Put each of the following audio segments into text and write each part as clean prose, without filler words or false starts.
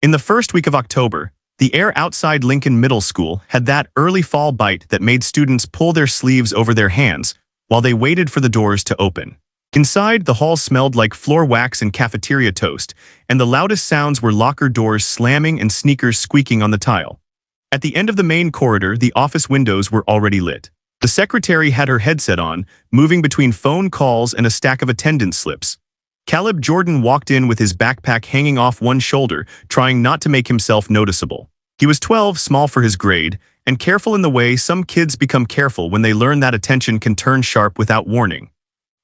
In the first week of October, the air outside Lincoln Middle School had that early fall bite that made students pull their sleeves over their hands while they waited for the doors to open. Inside, the hall smelled like floor wax and cafeteria toast, and the loudest sounds were locker doors slamming and sneakers squeaking on the tile. At the end of the main corridor, the office windows were already lit. The secretary had her headset on, moving between phone calls and a stack of attendance slips. Caleb Jordan walked in with his backpack hanging off one shoulder, trying not to make himself noticeable. He was 12, small for his grade, and careful in the way some kids become careful when they learn that attention can turn sharp without warning.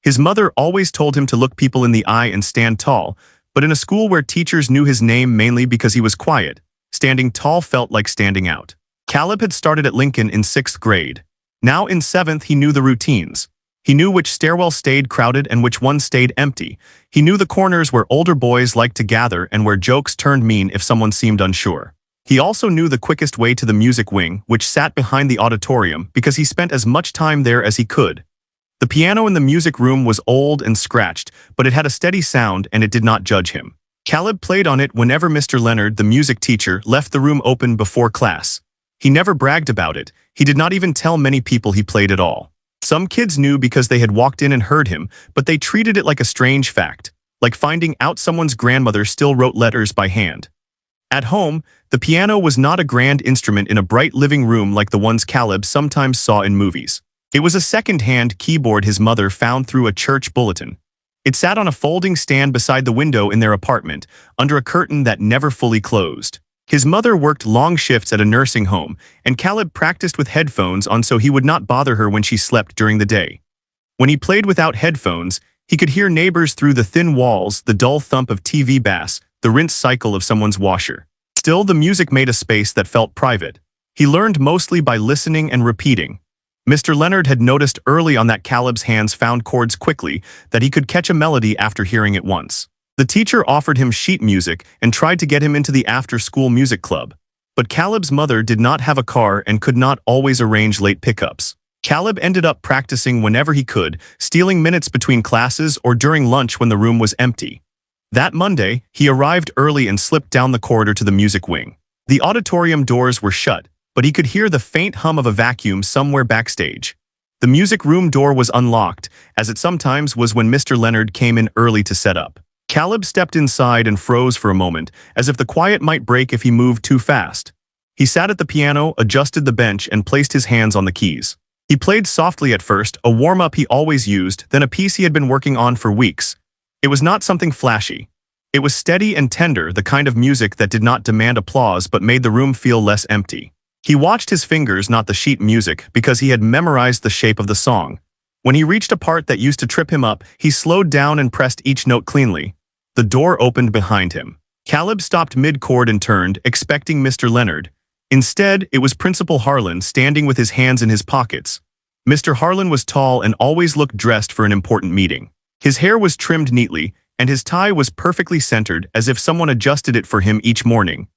His mother always told him to look people in the eye and stand tall, but in a school where teachers knew his name mainly because he was quiet, standing tall felt like standing out. Caleb had started at Lincoln in 6th grade. Now in 7th, he knew the routines. He knew which stairwell stayed crowded and which one stayed empty. He knew the corners where older boys liked to gather and where jokes turned mean if someone seemed unsure. He also knew the quickest way to the music wing, which sat behind the auditorium, because he spent as much time there as he could. The piano in the music room was old and scratched, but it had a steady sound and it did not judge him. Caleb played on it whenever Mr. Leonard, the music teacher, left the room open before class. He never bragged about it. He did not even tell many people he played at all. Some kids knew because they had walked in and heard him, but they treated it like a strange fact, like finding out someone's grandmother still wrote letters by hand. At home, the piano was not a grand instrument in a bright living room like the ones Caleb sometimes saw in movies. It was a second-hand keyboard his mother found through a church bulletin. It sat on a folding stand beside the window in their apartment, under a curtain that never fully closed. His mother worked long shifts at a nursing home, and Caleb practiced with headphones on so he would not bother her when she slept during the day. When he played without headphones, he could hear neighbors through the thin walls, the dull thump of TV bass, the rinse cycle of someone's washer. Still, the music made a space that felt private. He learned mostly by listening and repeating. Mr. Leonard had noticed early on that Caleb's hands found chords quickly, that he could catch a melody after hearing it once. The teacher offered him sheet music and tried to get him into the after-school music club. But Caleb's mother did not have a car and could not always arrange late pickups. Caleb ended up practicing whenever he could, stealing minutes between classes or during lunch when the room was empty. That Monday, he arrived early and slipped down the corridor to the music wing. The auditorium doors were shut, but he could hear the faint hum of a vacuum somewhere backstage. The music room door was unlocked, as it sometimes was when Mr. Leonard came in early to set up. Caleb stepped inside and froze for a moment, as if the quiet might break if he moved too fast. He sat at the piano, adjusted the bench, and placed his hands on the keys. He played softly at first, a warm-up he always used, then a piece he had been working on for weeks. It was not something flashy. It was steady and tender, the kind of music that did not demand applause but made the room feel less empty. He watched his fingers, not the sheet music, because he had memorized the shape of the song. When he reached a part that used to trip him up, he slowed down and pressed each note cleanly. The door opened behind him. Caleb stopped mid-chord and turned, expecting Mr. Leonard. Instead, it was Principal Harlan standing with his hands in his pockets. Mr. Harlan was tall and always looked dressed for an important meeting. His hair was trimmed neatly, and his tie was perfectly centered, as if someone adjusted it for him each morning.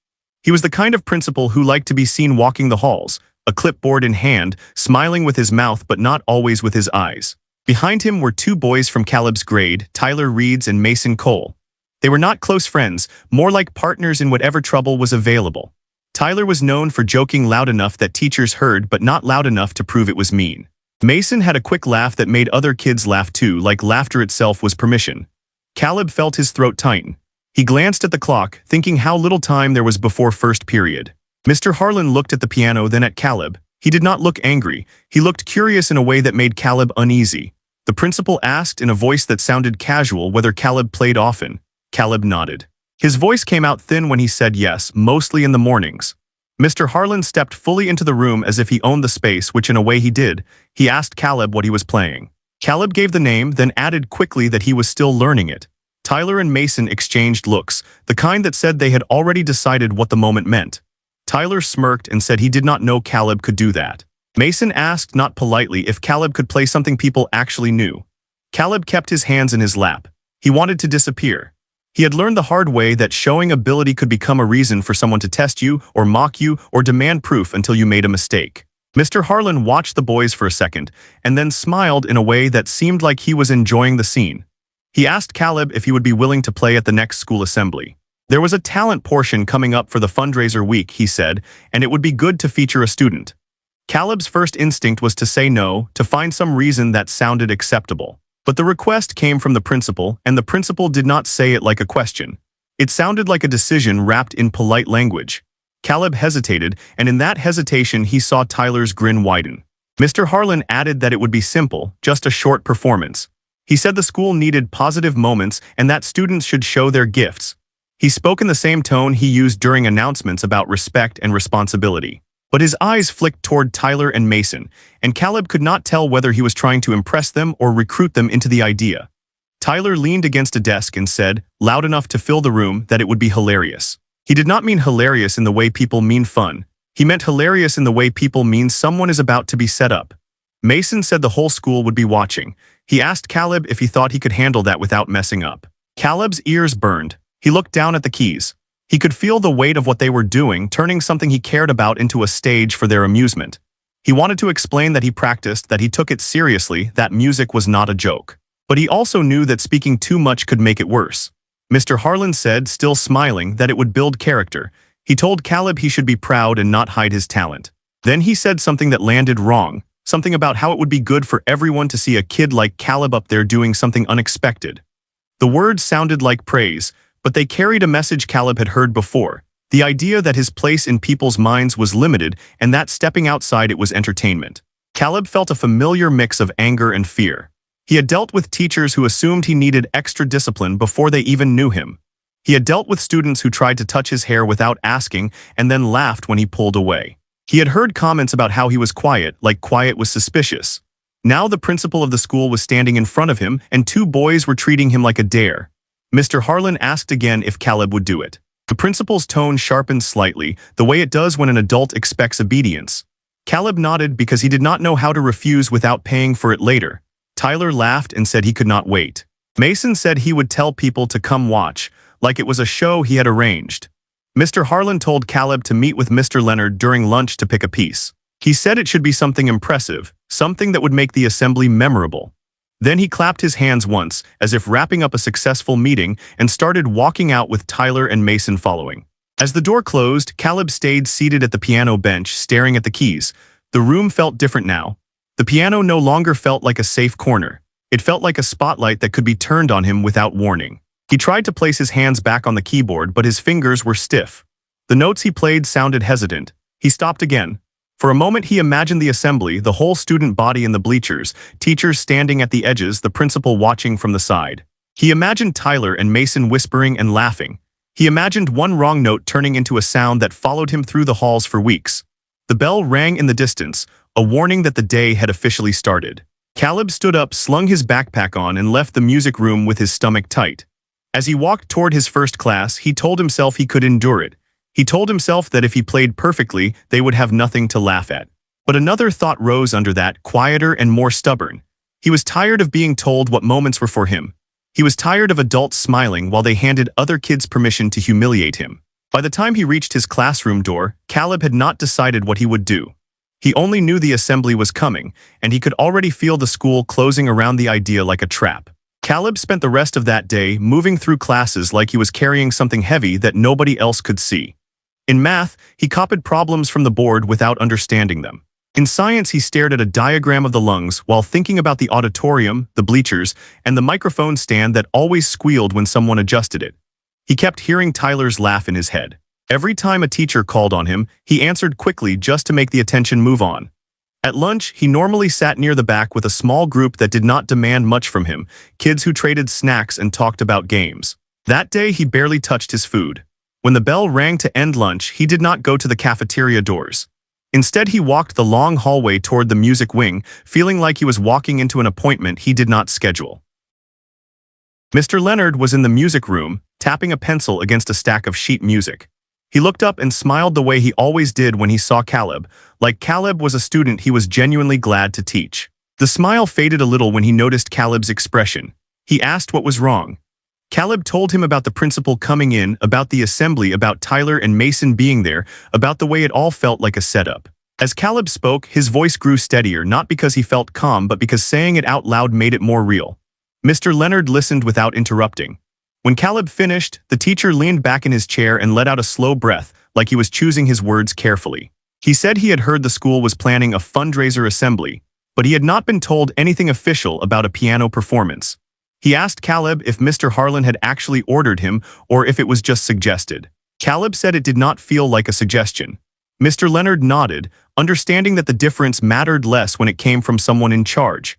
He was the kind of principal who liked to be seen walking the halls, a clipboard in hand, smiling with his mouth but not always with his eyes. Behind him were two boys from Caleb's grade, Tyler Reeds and Mason Cole. They were not close friends, more like partners in whatever trouble was available. Tyler was known for joking loud enough that teachers heard but not loud enough to prove it was mean. Mason had a quick laugh that made other kids laugh too, like laughter itself was permission. Caleb felt his throat tighten. He glanced at the clock, thinking how little time there was before first period. Mr. Harlan looked at the piano, then at Caleb. He did not look angry. He looked curious in a way that made Caleb uneasy. The principal asked in a voice that sounded casual whether Caleb played often. Caleb nodded. His voice came out thin when he said yes, mostly in the mornings. Mr. Harlan stepped fully into the room as if he owned the space, which in a way he did. He asked Caleb what he was playing. Caleb gave the name, then added quickly that he was still learning it. Tyler and Mason exchanged looks, the kind that said they had already decided what the moment meant. Tyler smirked and said he did not know Caleb could do that. Mason asked, not politely, if Caleb could play something people actually knew. Caleb kept his hands in his lap. He wanted to disappear. He had learned the hard way that showing ability could become a reason for someone to test you or mock you or demand proof until you made a mistake. Mr. Harlan watched the boys for a second and then smiled in a way that seemed like he was enjoying the scene. He asked Caleb if he would be willing to play at the next school assembly. There was a talent portion coming up for the fundraiser week, he said, and it would be good to feature a student. Caleb's first instinct was to say no, to find some reason that sounded acceptable. But the request came from the principal, and the principal did not say it like a question. It sounded like a decision wrapped in polite language. Caleb hesitated, and in that hesitation he saw Tyler's grin widen. Mr. Harlan added that it would be simple, just a short performance. He said the school needed positive moments and that students should show their gifts. He spoke in the same tone he used during announcements about respect and responsibility. But his eyes flicked toward Tyler and Mason, and Caleb could not tell whether he was trying to impress them or recruit them into the idea. Tyler leaned against a desk and said, loud enough to fill the room, that it would be hilarious. He did not mean hilarious in the way people mean fun. He meant hilarious in the way people mean someone is about to be set up. Mason said the whole school would be watching. He asked Caleb if he thought he could handle that without messing up. Caleb's ears burned. He looked down at the keys. He could feel the weight of what they were doing, turning something he cared about into a stage for their amusement. He wanted to explain that he practiced, that he took it seriously, that music was not a joke. But he also knew that speaking too much could make it worse. Mr. Harlan said, still smiling, that it would build character. He told Caleb he should be proud and not hide his talent. Then he said something that landed wrong, something about how it would be good for everyone to see a kid like Caleb up there doing something unexpected. The words sounded like praise, but they carried a message Caleb had heard before, the idea that his place in people's minds was limited and that stepping outside it was entertainment. Caleb felt a familiar mix of anger and fear. He had dealt with teachers who assumed he needed extra discipline before they even knew him. He had dealt with students who tried to touch his hair without asking and then laughed when he pulled away. He had heard comments about how he was quiet, like quiet was suspicious. Now the principal of the school was standing in front of him and two boys were treating him like a dare. Mr. Harlan asked again if Caleb would do it. The principal's tone sharpened slightly, the way it does when an adult expects obedience. Caleb nodded because he did not know how to refuse without paying for it later. Tyler laughed and said he could not wait. Mason said he would tell people to come watch, like it was a show he had arranged. Mr. Harlan told Caleb to meet with Mr. Leonard during lunch to pick a piece. He said it should be something impressive, something that would make the assembly memorable. Then he clapped his hands once, as if wrapping up a successful meeting, and started walking out with Tyler and Mason following. As the door closed, Caleb stayed seated at the piano bench, staring at the keys. The room felt different now. The piano no longer felt like a safe corner. It felt like a spotlight that could be turned on him without warning. He tried to place his hands back on the keyboard, but his fingers were stiff. The notes he played sounded hesitant. He stopped again. For a moment he imagined the assembly, the whole student body in the bleachers, teachers standing at the edges, the principal watching from the side. He imagined Tyler and Mason whispering and laughing. He imagined one wrong note turning into a sound that followed him through the halls for weeks. The bell rang in the distance, a warning that the day had officially started. Caleb stood up, slung his backpack on, and left the music room with his stomach tight. As he walked toward his first class, he told himself he could endure it. He told himself that if he played perfectly, they would have nothing to laugh at. But another thought rose under that, quieter and more stubborn. He was tired of being told what moments were for him. He was tired of adults smiling while they handed other kids permission to humiliate him. By the time he reached his classroom door, Caleb had not decided what he would do. He only knew the assembly was coming, and he could already feel the school closing around the idea like a trap. Caleb spent the rest of that day moving through classes like he was carrying something heavy that nobody else could see. In math, he copied problems from the board without understanding them. In science, he stared at a diagram of the lungs while thinking about the auditorium, the bleachers, and the microphone stand that always squealed when someone adjusted it. He kept hearing Tyler's laugh in his head. Every time a teacher called on him, he answered quickly just to make the attention move on. At lunch, he normally sat near the back with a small group that did not demand much from him, kids who traded snacks and talked about games. That day, he barely touched his food. When the bell rang to end lunch, he did not go to the cafeteria doors. Instead, he walked the long hallway toward the music wing, feeling like he was walking into an appointment he did not schedule. Mr. Leonard was in the music room, tapping a pencil against a stack of sheet music. He looked up and smiled the way he always did when he saw Caleb, like Caleb was a student he was genuinely glad to teach. The smile faded a little when he noticed Caleb's expression. He asked what was wrong. Caleb told him about the principal coming in, about the assembly, about Tyler and Mason being there, about the way it all felt like a setup. As Caleb spoke, his voice grew steadier, not because he felt calm, but because saying it out loud made it more real. Mr. Leonard listened without interrupting. When Caleb finished, the teacher leaned back in his chair and let out a slow breath, like he was choosing his words carefully. He said he had heard the school was planning a fundraiser assembly, but he had not been told anything official about a piano performance. He asked Caleb if Mr. Harlan had actually ordered him or if it was just suggested. Caleb said it did not feel like a suggestion. Mr. Leonard nodded, understanding that the difference mattered less when it came from someone in charge.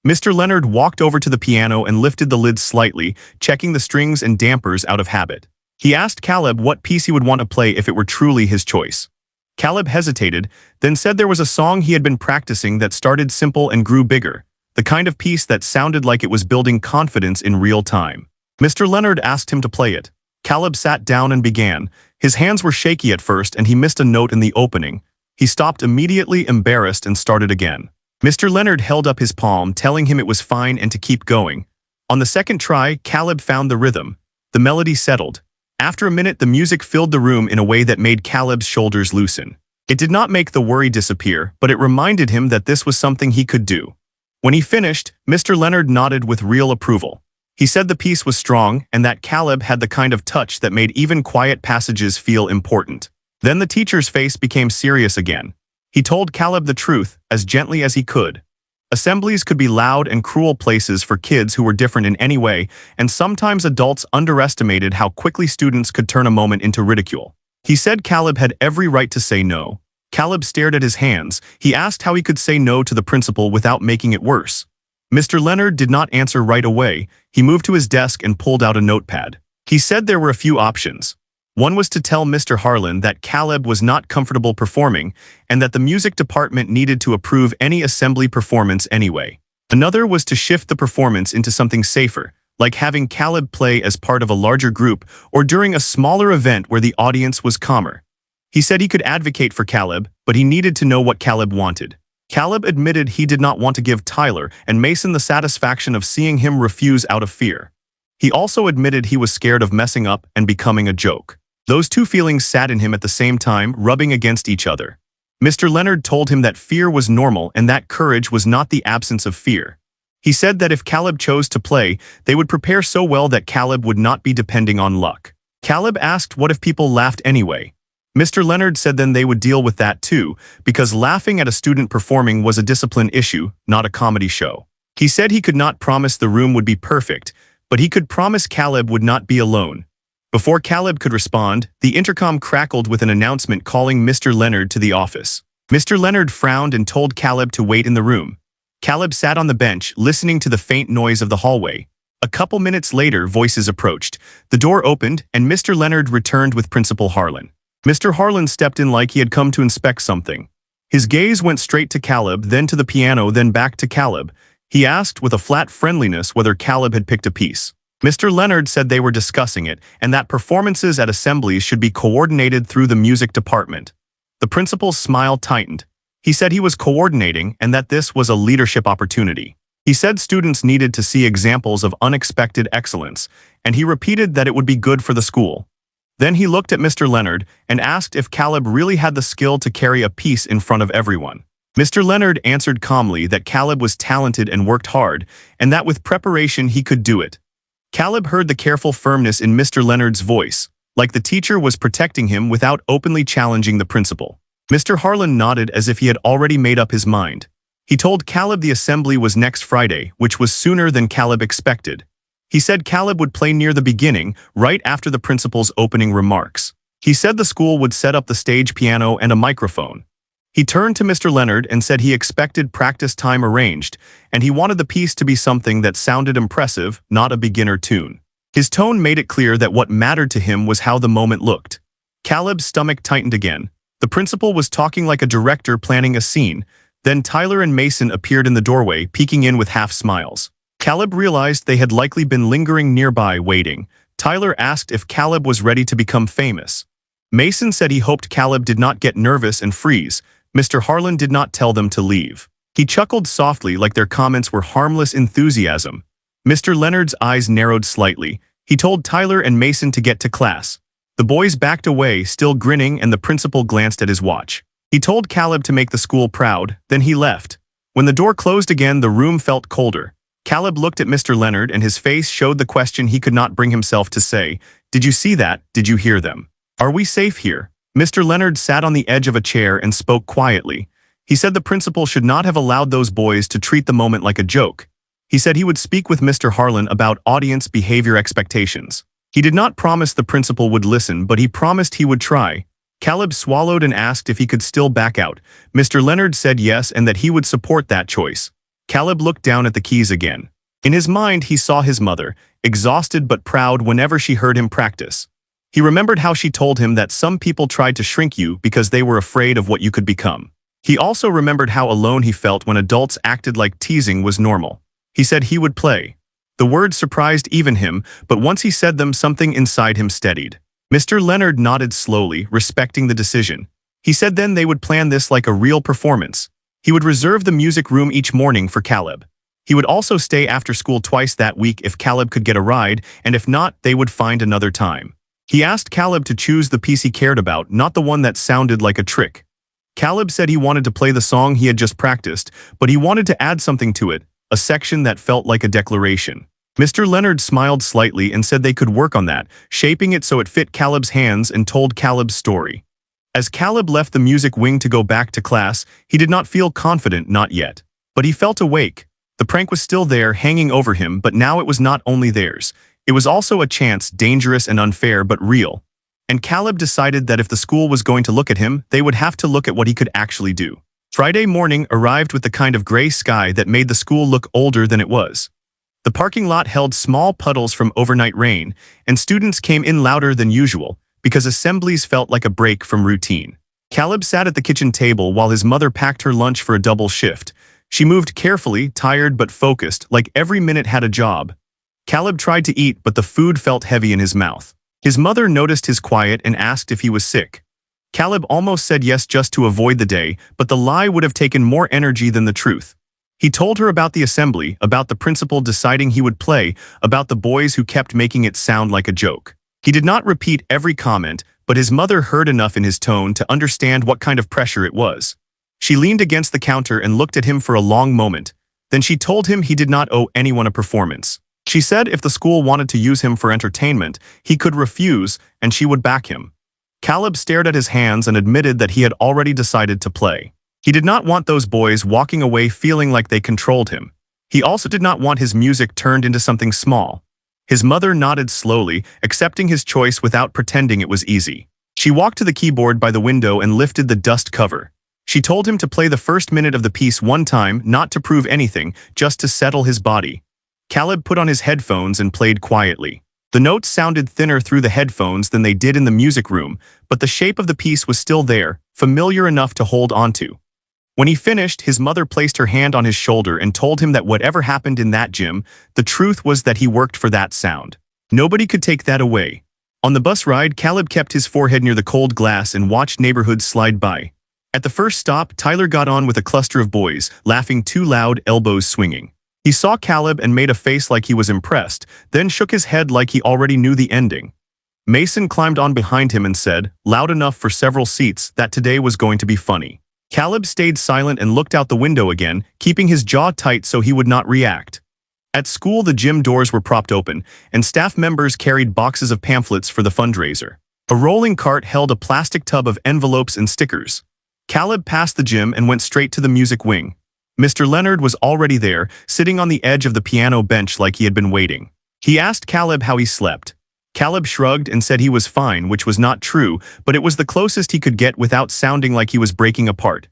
Mr. Leonard walked over to the piano and lifted the lid slightly, checking the strings and dampers out of habit. He asked Caleb what piece he would want to play if it were truly his choice. Caleb hesitated, then said there was a song he had been practicing that started simple and grew bigger, the kind of piece that sounded like it was building confidence in real time. Mr. Leonard asked him to play it. Caleb sat down and began. His hands were shaky at first and he missed a note in the opening. He stopped immediately, embarrassed, and started again. Mr. Leonard held up his palm, telling him it was fine and to keep going. On the second try, Caleb found the rhythm. The melody settled. After a minute, the music filled the room in a way that made Caleb's shoulders loosen. It did not make the worry disappear, but it reminded him that this was something he could do. When he finished, Mr. Leonard nodded with real approval. He said the piece was strong and that Caleb had the kind of touch that made even quiet passages feel important. Then the teacher's face became serious again. He told Caleb the truth, as gently as he could. Assemblies could be loud and cruel places for kids who were different in any way, and sometimes adults underestimated how quickly students could turn a moment into ridicule. He said Caleb had every right to say no. Caleb stared at his hands. He asked how he could say no to the principal without making it worse. Mr. Leonard did not answer right away. He moved to his desk and pulled out a notepad. He said there were a few options. One was to tell Mr. Harlan that Caleb was not comfortable performing and that the music department needed to approve any assembly performance anyway. Another was to shift the performance into something safer, like having Caleb play as part of a larger group or during a smaller event where the audience was calmer. He said he could advocate for Caleb, but he needed to know what Caleb wanted. Caleb admitted he did not want to give Tyler and Mason the satisfaction of seeing him refuse out of fear. He also admitted he was scared of messing up and becoming a joke. Those two feelings sat in him at the same time, rubbing against each other. Mr. Leonard told him that fear was normal and that courage was not the absence of fear. He said that if Caleb chose to play, they would prepare so well that Caleb would not be depending on luck. Caleb asked what if people laughed anyway. Mr. Leonard said then they would deal with that too, because laughing at a student performing was a discipline issue, not a comedy show. He said he could not promise the room would be perfect, but he could promise Caleb would not be alone. Before Caleb could respond, the intercom crackled with an announcement calling Mr. Leonard to the office. Mr. Leonard frowned and told Caleb to wait in the room. Caleb sat on the bench, listening to the faint noise of the hallway. A couple minutes later, voices approached. The door opened, and Mr. Leonard returned with Principal Harlan. Mr. Harlan stepped in like he had come to inspect something. His gaze went straight to Caleb, then to the piano, then back to Caleb. He asked with a flat friendliness whether Caleb had picked a piece. Mr. Leonard said they were discussing it and that performances at assemblies should be coordinated through the music department. The principal's smile tightened. He said he was coordinating and that this was a leadership opportunity. He said students needed to see examples of unexpected excellence, and he repeated that it would be good for the school. Then he looked at Mr. Leonard and asked if Caleb really had the skill to carry a piece in front of everyone. Mr. Leonard answered calmly that Caleb was talented and worked hard, and that with preparation he could do it. Caleb heard the careful firmness in Mr. Leonard's voice, like the teacher was protecting him without openly challenging the principal. Mr. Harlan nodded as if he had already made up his mind. He told Caleb the assembly was next Friday, which was sooner than Caleb expected. He said Caleb would play near the beginning, right after the principal's opening remarks. He said the school would set up the stage piano and a microphone. He turned to Mr. Leonard and said he expected practice time arranged, and he wanted the piece to be something that sounded impressive, not a beginner tune. His tone made it clear that what mattered to him was how the moment looked. Caleb's stomach tightened again. The principal was talking like a director planning a scene. Then Tyler and Mason appeared in the doorway, peeking in with half smiles. Caleb realized they had likely been lingering nearby, waiting. Tyler asked if Caleb was ready to become famous. Mason said he hoped Caleb did not get nervous and freeze. Mr. Harlan did not tell them to leave. He chuckled softly like their comments were harmless enthusiasm. Mr. Leonard's eyes narrowed slightly. He told Tyler and Mason to get to class. The boys backed away, still grinning, and the principal glanced at his watch. He told Caleb to make the school proud, then he left. When the door closed again, the room felt colder. Caleb looked at Mr. Leonard and his face showed the question he could not bring himself to say. Did you see that? Did you hear them? Are we safe here? Mr. Leonard sat on the edge of a chair and spoke quietly. He said the principal should not have allowed those boys to treat the moment like a joke. He said he would speak with Mr. Harlan about audience behavior expectations. He did not promise the principal would listen, but he promised he would try. Caleb swallowed and asked if he could still back out. Mr. Leonard said yes and that he would support that choice. Caleb looked down at the keys again. In his mind, he saw his mother, exhausted but proud whenever she heard him practice. He remembered how she told him that some people tried to shrink you because they were afraid of what you could become. He also remembered how alone he felt when adults acted like teasing was normal. He said he would play. The words surprised even him, but once he said them, something inside him steadied. Mr. Leonard nodded slowly, respecting the decision. He said then they would plan this like a real performance. He would reserve the music room each morning for Caleb. He would also stay after school twice that week if Caleb could get a ride, and if not, they would find another time. He asked Caleb to choose the piece he cared about, not the one that sounded like a trick. Caleb said he wanted to play the song he had just practiced, but he wanted to add something to it, a section that felt like a declaration. Mr. Leonard smiled slightly and said they could work on that, shaping it so it fit Caleb's hands and told Caleb's story. As Caleb left the music wing to go back to class, he did not feel confident, not yet. But he felt awake. The prank was still there, hanging over him, but now it was not only theirs. It was also a chance, dangerous and unfair, but real. And Caleb decided that if the school was going to look at him, they would have to look at what he could actually do. Friday morning arrived with the kind of gray sky that made the school look older than it was. The parking lot held small puddles from overnight rain, and students came in louder than usual, because assemblies felt like a break from routine. Caleb sat at the kitchen table while his mother packed her lunch for a double shift. She moved carefully, tired but focused, like every minute had a job. Caleb tried to eat, but the food felt heavy in his mouth. His mother noticed his quiet and asked if he was sick. Caleb almost said yes just to avoid the day, but the lie would have taken more energy than the truth. He told her about the assembly, about the principal deciding he would play, about the boys who kept making it sound like a joke. He did not repeat every comment, but his mother heard enough in his tone to understand what kind of pressure it was. She leaned against the counter and looked at him for a long moment. Then she told him he did not owe anyone a performance. She said if the school wanted to use him for entertainment, he could refuse, and she would back him. Caleb stared at his hands and admitted that he had already decided to play. He did not want those boys walking away feeling like they controlled him. He also did not want his music turned into something small. His mother nodded slowly, accepting his choice without pretending it was easy. She walked to the keyboard by the window and lifted the dust cover. She told him to play the first minute of the piece one time, not to prove anything, just to settle his body. Caleb put on his headphones and played quietly. The notes sounded thinner through the headphones than they did in the music room, but the shape of the piece was still there, familiar enough to hold onto. When he finished, his mother placed her hand on his shoulder and told him that whatever happened in that gym, the truth was that he worked for that sound. Nobody could take that away. On the bus ride, Caleb kept his forehead near the cold glass and watched neighborhoods slide by. At the first stop, Tyler got on with a cluster of boys, laughing too loud, elbows swinging. He saw Caleb and made a face like he was impressed, then shook his head like he already knew the ending. Mason climbed on behind him and said, loud enough for several seats, that today was going to be funny. Caleb stayed silent and looked out the window again, keeping his jaw tight so he would not react. At school, the gym doors were propped open, and staff members carried boxes of pamphlets for the fundraiser. A rolling cart held a plastic tub of envelopes and stickers. Caleb passed the gym and went straight to the music wing. Mr. Leonard was already there, sitting on the edge of the piano bench like he had been waiting. He asked Caleb how he slept. Caleb shrugged and said he was fine, which was not true, but it was the closest he could get without sounding like he was breaking apart.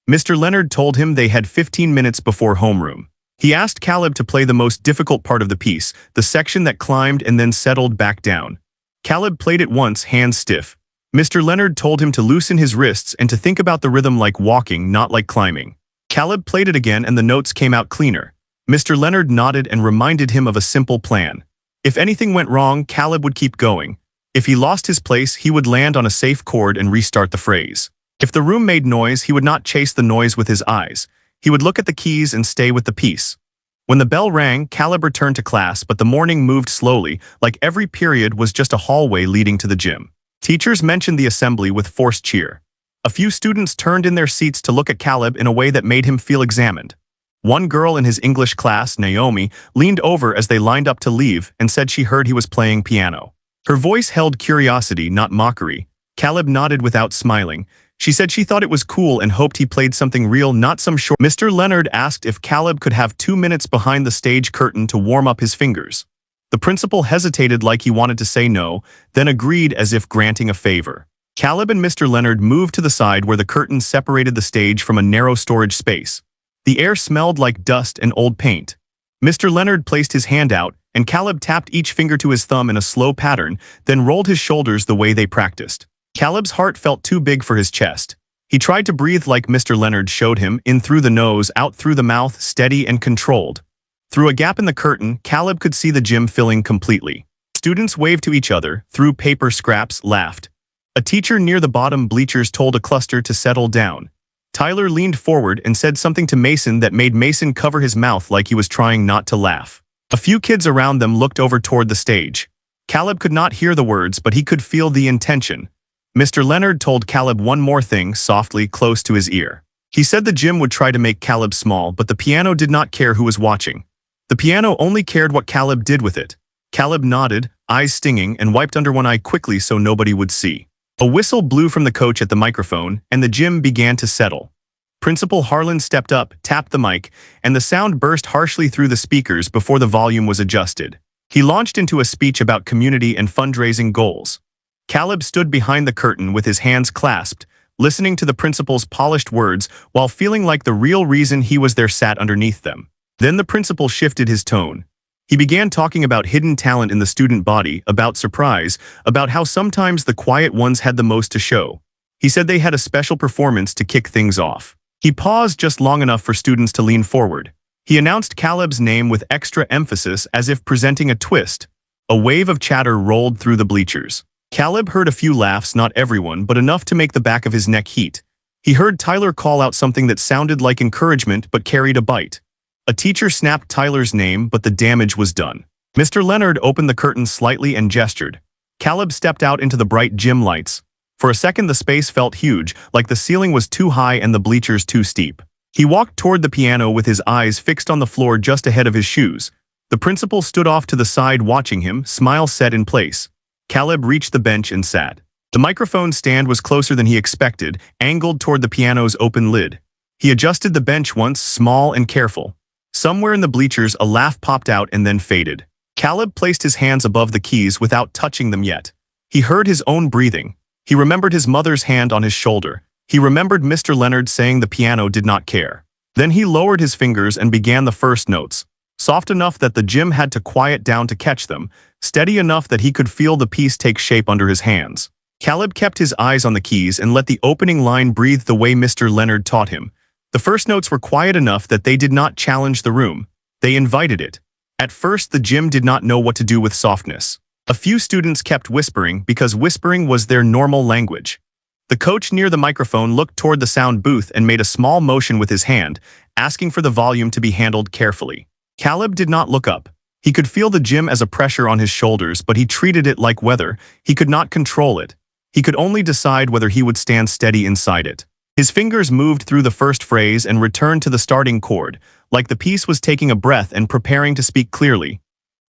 Mr. Leonard told him they had 15 minutes before homeroom. He asked Caleb to play the most difficult part of the piece, the section that climbed and then settled back down. Caleb played it once, hands stiff. Mr. Leonard told him to loosen his wrists and to think about the rhythm like walking, not like climbing. Caleb played it again and the notes came out cleaner. Mr. Leonard nodded and reminded him of a simple plan. If anything went wrong, Caleb would keep going. If he lost his place, he would land on a safe chord and restart the phrase. If the room made noise, he would not chase the noise with his eyes. He would look at the keys and stay with the piece. When the bell rang, Caleb returned to class, but the morning moved slowly, like every period was just a hallway leading to the gym. Teachers mentioned the assembly with forced cheer. A few students turned in their seats to look at Caleb in a way that made him feel examined. One girl in his English class, Naomi, leaned over as they lined up to leave and said she heard he was playing piano. Her voice held curiosity, not mockery. Caleb nodded without smiling. She said she thought it was cool and hoped he played something real, not some short. Mr. Leonard asked if Caleb could have 2 minutes behind the stage curtain to warm up his fingers. The principal hesitated like he wanted to say no, then agreed as if granting a favor. Caleb and Mr. Leonard moved to the side where the curtain separated the stage from a narrow storage space. The air smelled like dust and old paint. Mr. Leonard placed his hand out, and Caleb tapped each finger to his thumb in a slow pattern, then rolled his shoulders the way they practiced. Caleb's heart felt too big for his chest. He tried to breathe like Mr. Leonard showed him, in through the nose, out through the mouth, steady and controlled. Through a gap in the curtain, Caleb could see the gym filling completely. Students waved to each other, threw paper scraps, laughed. A teacher near the bottom bleachers told a cluster to settle down. Tyler leaned forward and said something to Mason that made Mason cover his mouth like he was trying not to laugh. A few kids around them looked over toward the stage. Caleb could not hear the words, but he could feel the intention. Mr. Leonard told Caleb one more thing, softly, close to his ear. He said the gym would try to make Caleb small, but the piano did not care who was watching. The piano only cared what Caleb did with it. Caleb nodded, eyes stinging, and wiped under one eye quickly so nobody would see. A whistle blew from the coach at the microphone, and the gym began to settle. Principal Harlan stepped up, tapped the mic, and the sound burst harshly through the speakers before the volume was adjusted. He launched into a speech about community and fundraising goals. Caleb stood behind the curtain with his hands clasped, listening to the principal's polished words while feeling like the real reason he was there sat underneath them. Then the principal shifted his tone. He began talking about hidden talent in the student body, about surprise, about how sometimes the quiet ones had the most to show. He said they had a special performance to kick things off. He paused just long enough for students to lean forward. He announced Caleb's name with extra emphasis as if presenting a twist. A wave of chatter rolled through the bleachers. Caleb heard a few laughs, not everyone, but enough to make the back of his neck heat. He heard Tyler call out something that sounded like encouragement but carried a bite. A teacher snapped Tyler's name, but the damage was done. Mr. Leonard opened the curtain slightly and gestured. Caleb stepped out into the bright gym lights. For a second the space felt huge, like the ceiling was too high and the bleachers too steep. He walked toward the piano with his eyes fixed on the floor just ahead of his shoes. The principal stood off to the side watching him, smile set in place. Caleb reached the bench and sat. The microphone stand was closer than he expected, angled toward the piano's open lid. He adjusted the bench once, small and careful. Somewhere in the bleachers a laugh popped out and then faded. Caleb placed his hands above the keys without touching them yet. He heard his own breathing. He remembered his mother's hand on his shoulder. He remembered Mr. Leonard saying the piano did not care. Then he lowered his fingers and began the first notes. Soft enough that the gym had to quiet down to catch them, steady enough that he could feel the piece take shape under his hands. Caleb kept his eyes on the keys and let the opening line breathe the way Mr. Leonard taught him. The first notes were quiet enough that they did not challenge the room. They invited it. At first, the gym did not know what to do with softness. A few students kept whispering because whispering was their normal language. The coach near the microphone looked toward the sound booth and made a small motion with his hand, asking for the volume to be handled carefully. Caleb did not look up. He could feel the gym as a pressure on his shoulders, but he treated it like weather. He could not control it. He could only decide whether he would stand steady inside it. His fingers moved through the first phrase and returned to the starting chord, like the piece was taking a breath and preparing to speak clearly.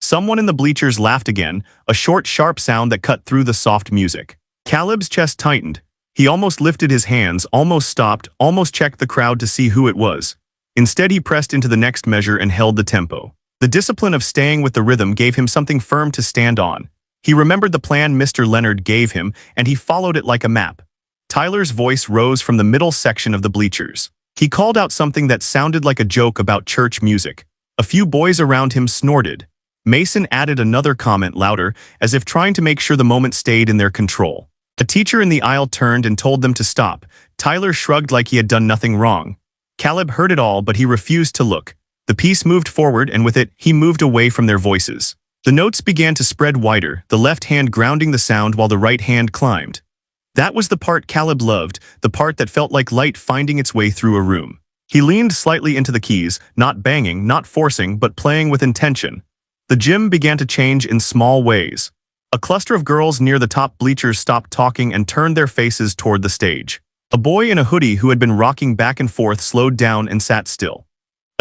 Someone in the bleachers laughed again, a short, sharp sound that cut through the soft music. Caleb's chest tightened. He almost lifted his hands, almost stopped, almost checked the crowd to see who it was. Instead, he pressed into the next measure and held the tempo. The discipline of staying with the rhythm gave him something firm to stand on. He remembered the plan Mr. Leonard gave him, and he followed it like a map. Tyler's voice rose from the middle section of the bleachers. He called out something that sounded like a joke about church music. A few boys around him snorted. Mason added another comment louder, as if trying to make sure the moment stayed in their control. A teacher in the aisle turned and told them to stop. Tyler shrugged like he had done nothing wrong. Caleb heard it all, but he refused to look. The piece moved forward, and with it, he moved away from their voices. The notes began to spread wider, the left hand grounding the sound while the right hand climbed. That was the part Caleb loved, the part that felt like light finding its way through a room. He leaned slightly into the keys, not banging, not forcing, but playing with intention. The gym began to change in small ways. A cluster of girls near the top bleachers stopped talking and turned their faces toward the stage. A boy in a hoodie who had been rocking back and forth slowed down and sat still.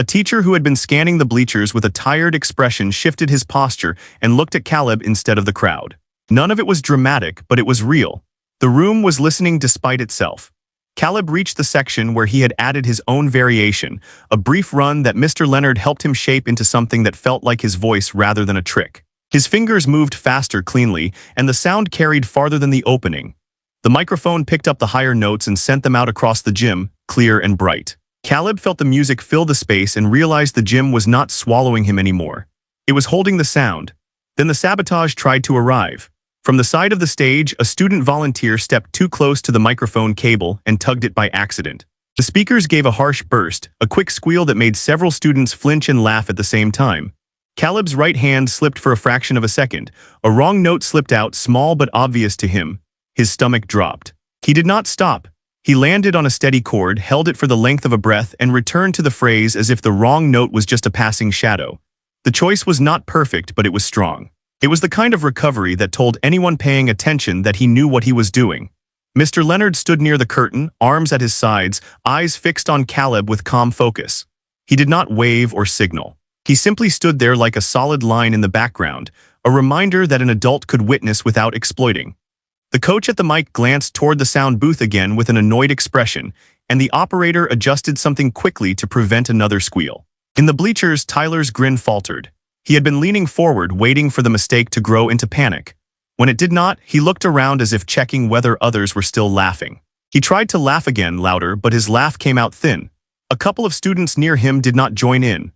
A teacher who had been scanning the bleachers with a tired expression shifted his posture and looked at Caleb instead of the crowd. None of it was dramatic, but it was real. The room was listening despite itself. Caleb reached the section where he had added his own variation, a brief run that Mr. Leonard helped him shape into something that felt like his voice rather than a trick. His fingers moved faster cleanly, and the sound carried farther than the opening. The microphone picked up the higher notes and sent them out across the gym, clear and bright. Caleb felt the music fill the space and realized the gym was not swallowing him anymore. It was holding the sound. Then the sabotage tried to arrive. From the side of the stage, a student volunteer stepped too close to the microphone cable and tugged it by accident. The speakers gave a harsh burst, a quick squeal that made several students flinch and laugh at the same time. Caleb's right hand slipped for a fraction of a second. A wrong note slipped out, small but obvious to him. His stomach dropped. He did not stop. He landed on a steady chord, held it for the length of a breath, and returned to the phrase as if the wrong note was just a passing shadow. The choice was not perfect, but it was strong. It was the kind of recovery that told anyone paying attention that he knew what he was doing. Mr. Leonard stood near the curtain, arms at his sides, eyes fixed on Caleb with calm focus. He did not wave or signal. He simply stood there like a solid line in the background, a reminder that an adult could witness without exploiting. The coach at the mic glanced toward the sound booth again with an annoyed expression, and the operator adjusted something quickly to prevent another squeal. In the bleachers, Tyler's grin faltered. He had been leaning forward, waiting for the mistake to grow into panic. When it did not, he looked around as if checking whether others were still laughing. He tried to laugh again, louder, but his laugh came out thin. A couple of students near him did not join in.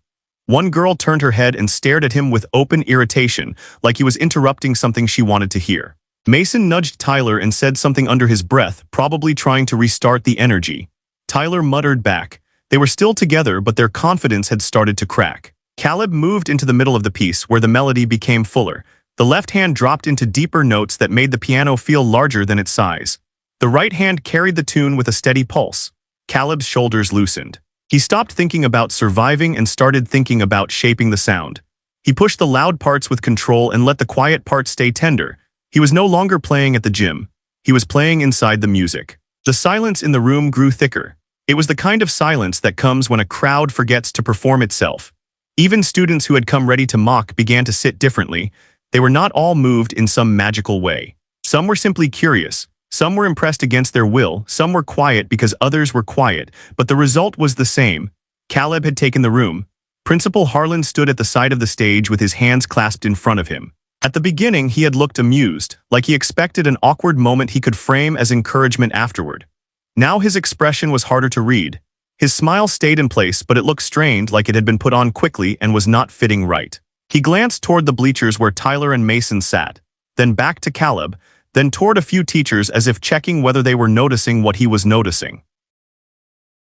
One girl turned her head and stared at him with open irritation, like he was interrupting something she wanted to hear. Mason nudged Tyler and said something under his breath, probably trying to restart the energy. Tyler muttered back. They were still together, but their confidence had started to crack. Caleb moved into the middle of the piece, where the melody became fuller. The left hand dropped into deeper notes that made the piano feel larger than its size. The right hand carried the tune with a steady pulse. Caleb's shoulders loosened. He stopped thinking about surviving and started thinking about shaping the sound. He pushed the loud parts with control and let the quiet parts stay tender. He was no longer playing at the gym. He was playing inside the music. The silence in the room grew thicker. It was the kind of silence that comes when a crowd forgets to perform itself. Even students who had come ready to mock began to sit differently. They were not all moved in some magical way. Some were simply curious. Some were impressed against their will. Some were quiet because others were quiet. But the result was the same. Caleb had taken the room. Principal Harlan stood at the side of the stage with his hands clasped in front of him. At the beginning, he had looked amused, like he expected an awkward moment he could frame as encouragement afterward. Now his expression was harder to read. His smile stayed in place, but it looked strained, like it had been put on quickly and was not fitting right. He glanced toward the bleachers where Tyler and Mason sat, then back to Caleb, then toward a few teachers as if checking whether they were noticing what he was noticing.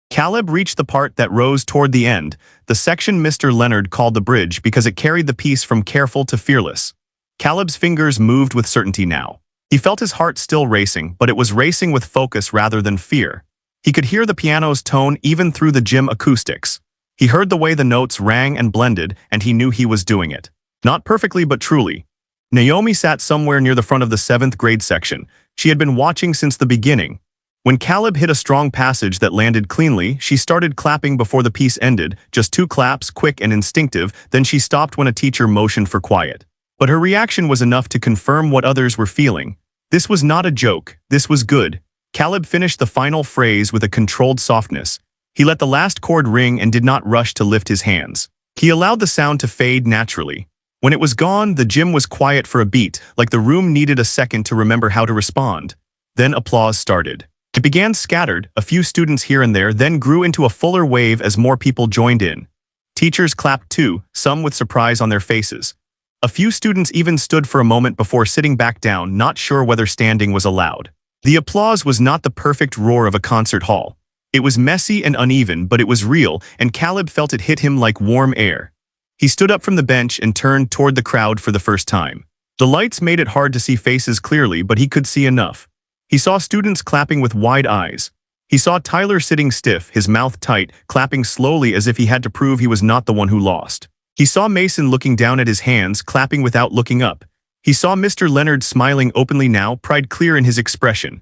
Caleb reached the part that rose toward the end, the section Mr. Leonard called the bridge because it carried the piece from careful to fearless. Caleb's fingers moved with certainty now. He felt his heart still racing, but it was racing with focus rather than fear. He could hear the piano's tone even through the gym acoustics. He heard the way the notes rang and blended, and he knew he was doing it. Not perfectly, but truly. Naomi sat somewhere near the front of the 7th grade section. She had been watching since the beginning. When Caleb hit a strong passage that landed cleanly, she started clapping before the piece ended, just 2 claps, quick and instinctive, then she stopped when a teacher motioned for quiet. But her reaction was enough to confirm what others were feeling. This was not a joke. This was good. Caleb finished the final phrase with a controlled softness. He let the last chord ring and did not rush to lift his hands. He allowed the sound to fade naturally. When it was gone, the gym was quiet for a beat, like the room needed a second to remember how to respond. Then applause started. It began scattered, a few students here and there, then grew into a fuller wave as more people joined in. Teachers clapped too, some with surprise on their faces. A few students even stood for a moment before sitting back down, not sure whether standing was allowed. The applause was not the perfect roar of a concert hall. It was messy and uneven, but it was real, and Caleb felt it hit him like warm air. He stood up from the bench and turned toward the crowd for the first time. The lights made it hard to see faces clearly, but he could see enough. He saw students clapping with wide eyes. He saw Tyler sitting stiff, his mouth tight, clapping slowly as if he had to prove he was not the one who lost. He saw Mason looking down at his hands, clapping without looking up. He saw Mr. Leonard smiling openly now, pride clear in his expression.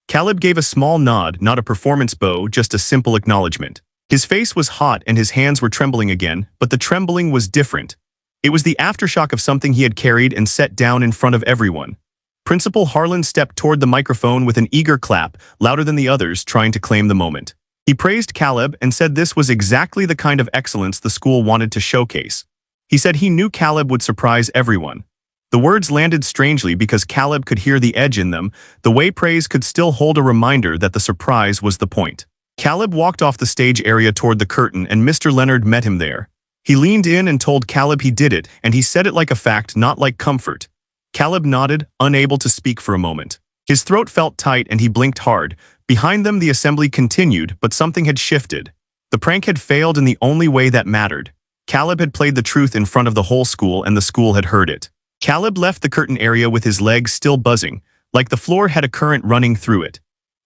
Caleb gave a small nod, not a performance bow, just a simple acknowledgement. His face was hot and his hands were trembling again, but the trembling was different. It was the aftershock of something he had carried and set down in front of everyone. Principal Harlan stepped toward the microphone with an eager clap, louder than the others, trying to claim the moment. He praised Caleb and said this was exactly the kind of excellence the school wanted to showcase. He said he knew Caleb would surprise everyone. The words landed strangely because Caleb could hear the edge in them, the way praise could still hold a reminder that the surprise was the point. Caleb walked off the stage area toward the curtain and Mr. Leonard met him there. He leaned in and told Caleb he did it, and he said it like a fact, not like comfort. Caleb nodded, unable to speak for a moment. His throat felt tight and he blinked hard. Behind them the assembly continued, but something had shifted. The prank had failed in the only way that mattered. Caleb had played the truth in front of the whole school and the school had heard it. Caleb left the curtain area with his legs still buzzing, like the floor had a current running through it.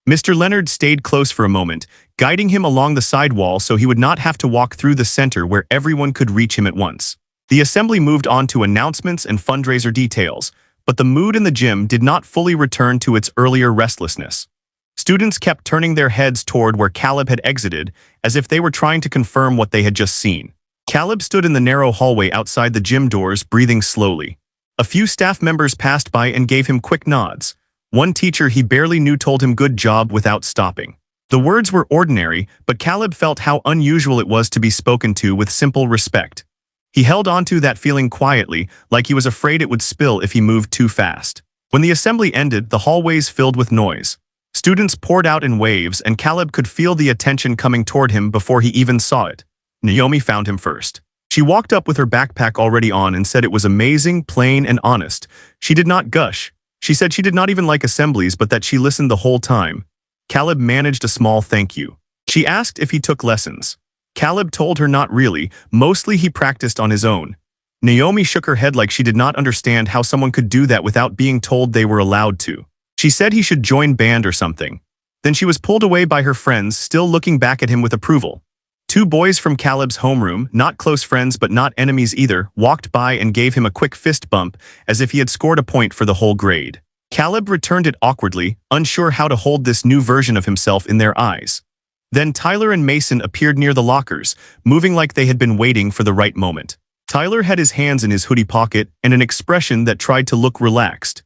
Mr. Leonard stayed close for a moment, guiding him along the side wall so he would not have to walk through the center where everyone could reach him at once. The assembly moved on to announcements and fundraiser details, but the mood in the gym did not fully return to its earlier restlessness. Students kept turning their heads toward where Caleb had exited, as if they were trying to confirm what they had just seen. Caleb stood in the narrow hallway outside the gym doors, breathing slowly. A few staff members passed by and gave him quick nods. One teacher he barely knew told him good job without stopping. The words were ordinary, but Caleb felt how unusual it was to be spoken to with simple respect. He held onto that feeling quietly, like he was afraid it would spill if he moved too fast. When the assembly ended, the hallways filled with noise. Students poured out in waves, and Caleb could feel the attention coming toward him before he even saw it. Naomi found him first. She walked up with her backpack already on and said it was amazing, plain, and honest. She did not gush. She said she did not even like assemblies, but that she listened the whole time. Caleb managed a small thank you. She asked if he took lessons. Caleb told her not really, mostly he practiced on his own. Naomi shook her head like she did not understand how someone could do that without being told they were allowed to. She said he should join band or something. Then she was pulled away by her friends, still looking back at him with approval. Two boys from Caleb's homeroom, not close friends but not enemies either, walked by and gave him a quick fist bump, as if he had scored a point for the whole grade. Caleb returned it awkwardly, unsure how to hold this new version of himself in their eyes. Then Tyler and Mason appeared near the lockers, moving like they had been waiting for the right moment. Tyler had his hands in his hoodie pocket and an expression that tried to look relaxed.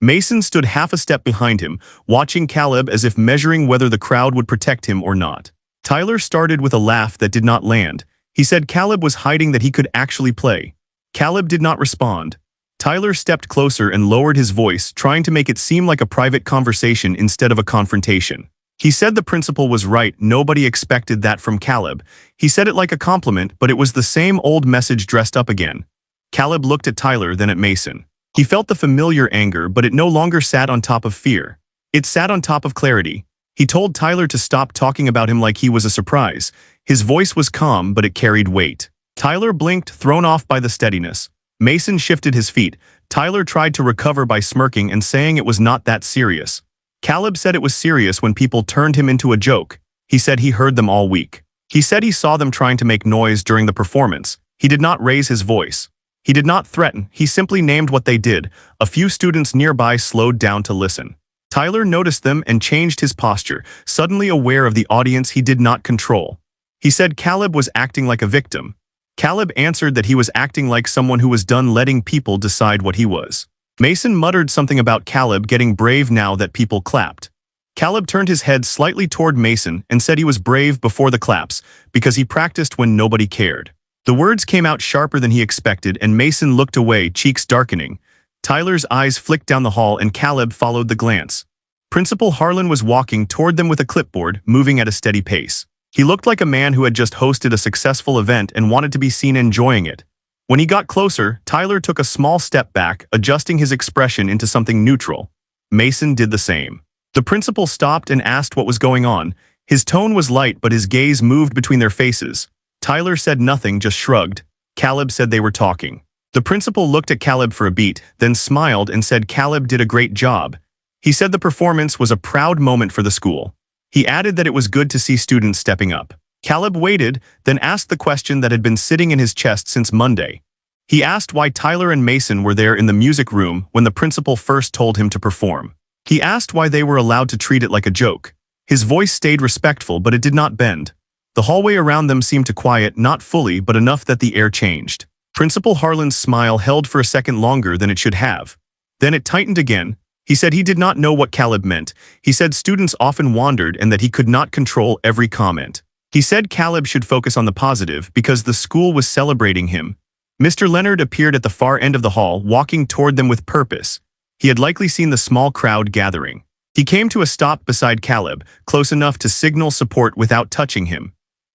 Mason stood half a step behind him, watching Caleb as if measuring whether the crowd would protect him or not. Tyler started with a laugh that did not land. He said Caleb was hiding that he could actually play. Caleb did not respond. Tyler stepped closer and lowered his voice, trying to make it seem like a private conversation instead of a confrontation. He said the principal was right, nobody expected that from Caleb. He said it like a compliment, but it was the same old message dressed up again. Caleb looked at Tyler, then at Mason. He felt the familiar anger, but it no longer sat on top of fear. It sat on top of clarity. He told Tyler to stop talking about him like he was a surprise. His voice was calm, but it carried weight. Tyler blinked, thrown off by the steadiness. Mason shifted his feet. Tyler tried to recover by smirking and saying it was not that serious. Caleb said it was serious when people turned him into a joke. He said he heard them all week. He said he saw them trying to make noise during the performance. He did not raise his voice. He did not threaten, he simply named what they did. A few students nearby slowed down to listen. Tyler noticed them and changed his posture, suddenly aware of the audience he did not control. He said Caleb was acting like a victim. Caleb answered that he was acting like someone who was done letting people decide what he was. Mason muttered something about Caleb getting brave now that people clapped. Caleb turned his head slightly toward Mason and said he was brave before the claps because he practiced when nobody cared. The words came out sharper than he expected and Mason looked away, cheeks darkening. Tyler's eyes flicked down the hall and Caleb followed the glance. Principal Harlan was walking toward them with a clipboard, moving at a steady pace. He looked like a man who had just hosted a successful event and wanted to be seen enjoying it. When he got closer, Tyler took a small step back, adjusting his expression into something neutral. Mason did the same. The principal stopped and asked what was going on. His tone was light, but his gaze moved between their faces. Tyler said nothing, just shrugged. Caleb said they were talking. The principal looked at Caleb for a beat, then smiled and said Caleb did a great job. He said the performance was a proud moment for the school. He added that it was good to see students stepping up. Caleb waited, then asked the question that had been sitting in his chest since Monday. He asked why Tyler and Mason were there in the music room when the principal first told him to perform. He asked why they were allowed to treat it like a joke. His voice stayed respectful, but it did not bend. The hallway around them seemed to quiet, not fully, but enough that the air changed. Principal Harlan's smile held for a second longer than it should have. Then it tightened again. He said he did not know what Caleb meant. He said students often wandered and that he could not control every comment. He said Caleb should focus on the positive because the school was celebrating him. Mr. Leonard appeared at the far end of the hall, walking toward them with purpose. He had likely seen the small crowd gathering. He came to a stop beside Caleb, close enough to signal support without touching him.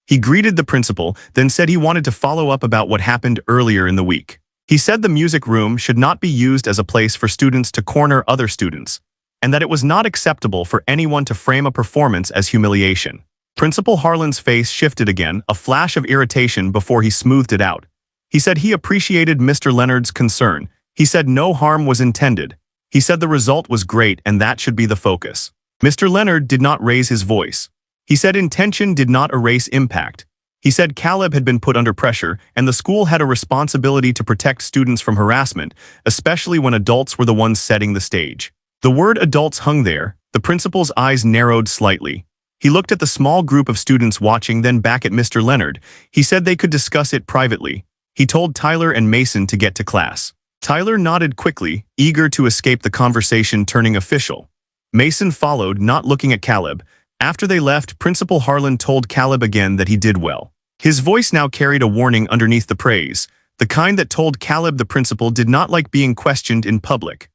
He greeted the principal, then said he wanted to follow up about what happened earlier in the week. He said the music room should not be used as a place for students to corner other students, and that it was not acceptable for anyone to frame a performance as humiliation. Principal Harlan's face shifted again, a flash of irritation before he smoothed it out. He said he appreciated Mr. Leonard's concern. He said no harm was intended. He said the result was great and that should be the focus. Mr. Leonard did not raise his voice. He said intention did not erase impact. He said Caleb had been put under pressure and the school had a responsibility to protect students from harassment, especially when adults were the ones setting the stage. The word adults hung there. The principal's eyes narrowed slightly. He looked at the small group of students watching, then back at Mr. Leonard. He said they could discuss it privately. He told Tyler and Mason to get to class. Tyler nodded quickly, eager to escape the conversation turning official. Mason followed, not looking at Caleb. After they left, Principal Harlan told Caleb again that he did well. His voice now carried a warning underneath the praise, the kind that told Caleb the principal did not like being questioned in public.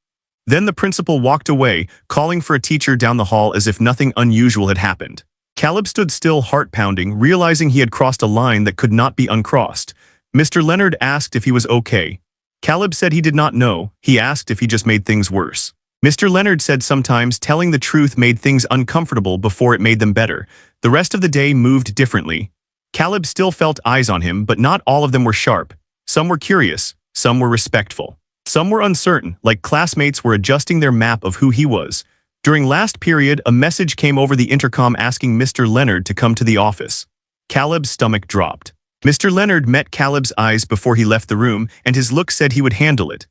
Then the principal walked away, calling for a teacher down the hall as if nothing unusual had happened. Caleb stood still, heart-pounding, realizing he had crossed a line that could not be uncrossed. Mr. Leonard asked if he was okay. Caleb said he did not know. He asked if he just made things worse. Mr. Leonard said sometimes telling the truth made things uncomfortable before it made them better. The rest of the day moved differently. Caleb still felt eyes on him, but not all of them were sharp. Some were curious, some were respectful. Some were uncertain, like classmates were adjusting their map of who he was. During last period, a message came over the intercom asking Mr. Leonard to come to the office. Caleb's stomach dropped. Mr. Leonard met Caleb's eyes before he left the room, and his look said he would handle it.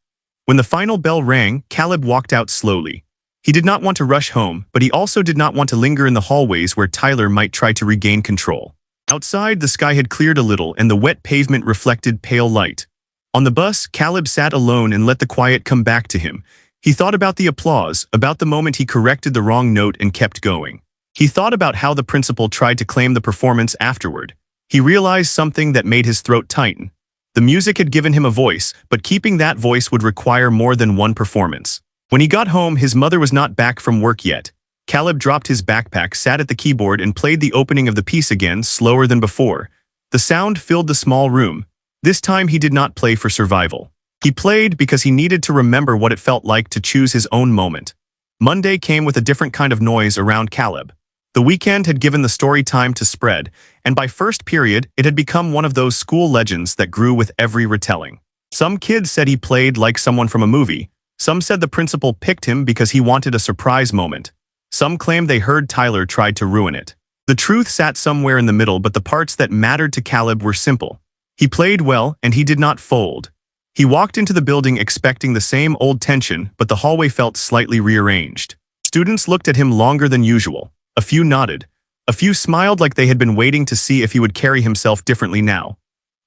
When the final bell rang, Caleb walked out slowly. He did not want to rush home, but he also did not want to linger in the hallways where Tyler might try to regain control. Outside, the sky had cleared a little and the wet pavement reflected pale light. On the bus, Caleb sat alone and let the quiet come back to him. He thought about the applause, about the moment he corrected the wrong note and kept going. He thought about how the principal tried to claim the performance afterward. He realized something that made his throat tighten. The music had given him a voice, but keeping that voice would require more than one performance. When he got home, his mother was not back from work yet. Caleb dropped his backpack, sat at the keyboard, and played the opening of the piece again, slower than before. The sound filled the small room. This time he did not play for survival. He played because he needed to remember what it felt like to choose his own moment. Monday came with a different kind of noise around Caleb. The weekend had given the story time to spread, and by first period, it had become one of those school legends that grew with every retelling. Some kids said he played like someone from a movie. Some said the principal picked him because he wanted a surprise moment. Some claimed they heard Tyler tried to ruin it. The truth sat somewhere in the middle, but the parts that mattered to Caleb were simple. He played well, and he did not fold. He walked into the building expecting the same old tension, but the hallway felt slightly rearranged. Students looked at him longer than usual. A few nodded. A few smiled like they had been waiting to see if he would carry himself differently now.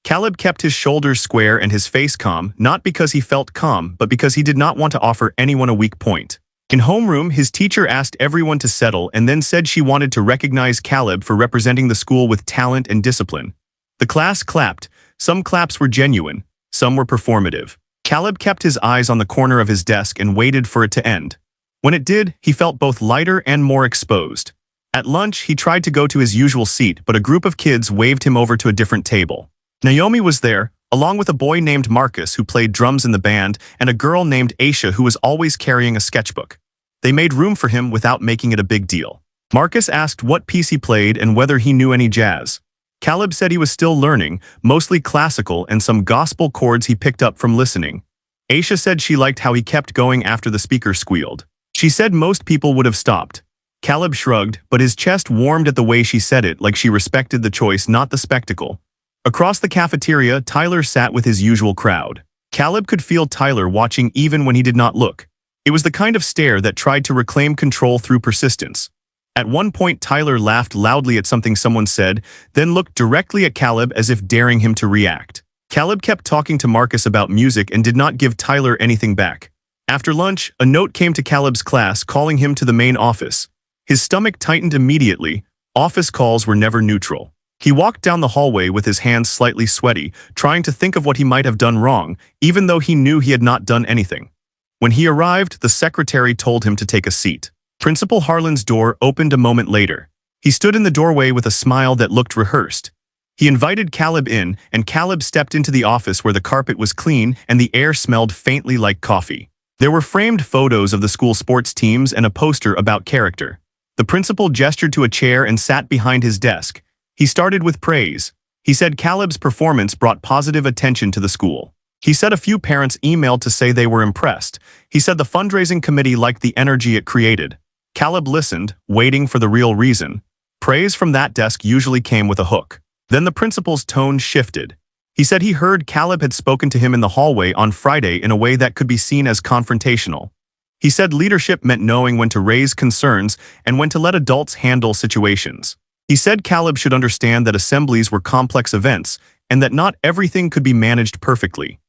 Caleb kept his shoulders square and his face calm, not because he felt calm, but because he did not want to offer anyone a weak point. In homeroom, his teacher asked everyone to settle and then said she wanted to recognize Caleb for representing the school with talent and discipline. The class clapped. Some claps were genuine, some were performative. Caleb kept his eyes on the corner of his desk and waited for it to end. When it did, he felt both lighter and more exposed. At lunch, he tried to go to his usual seat, but a group of kids waved him over to a different table. Naomi was there, along with a boy named Marcus who played drums in the band and a girl named Aisha who was always carrying a sketchbook. They made room for him without making it a big deal. Marcus asked what piece he played and whether he knew any jazz. Caleb said he was still learning, mostly classical and some gospel chords he picked up from listening. Aisha said she liked how he kept going after the speaker squealed. She said most people would have stopped. Caleb shrugged, but his chest warmed at the way she said it, like she respected the choice, not the spectacle. Across the cafeteria, Tyler sat with his usual crowd. Caleb could feel Tyler watching even when he did not look. It was the kind of stare that tried to reclaim control through persistence. At one point, Tyler laughed loudly at something someone said, then looked directly at Caleb as if daring him to react. Caleb kept talking to Marcus about music and did not give Tyler anything back. After lunch, a note came to Caleb's class calling him to the main office. His stomach tightened immediately. Office calls were never neutral. He walked down the hallway with his hands slightly sweaty, trying to think of what he might have done wrong, even though he knew he had not done anything. When he arrived, the secretary told him to take a seat. Principal Harlan's door opened a moment later. He stood in the doorway with a smile that looked rehearsed. He invited Caleb in, and Caleb stepped into the office where the carpet was clean and the air smelled faintly like coffee. There were framed photos of the school sports teams and a poster about character. The principal gestured to a chair and sat behind his desk. He started with praise. He said Caleb's performance brought positive attention to the school. He said a few parents emailed to say they were impressed. He said the fundraising committee liked the energy it created. Caleb listened, waiting for the real reason. Praise from that desk usually came with a hook. Then the principal's tone shifted. He said he heard Caleb had spoken to him in the hallway on Friday in a way that could be seen as confrontational. He said leadership meant knowing when to raise concerns and when to let adults handle situations. He said Caleb should understand that assemblies were complex events and that not everything could be managed perfectly.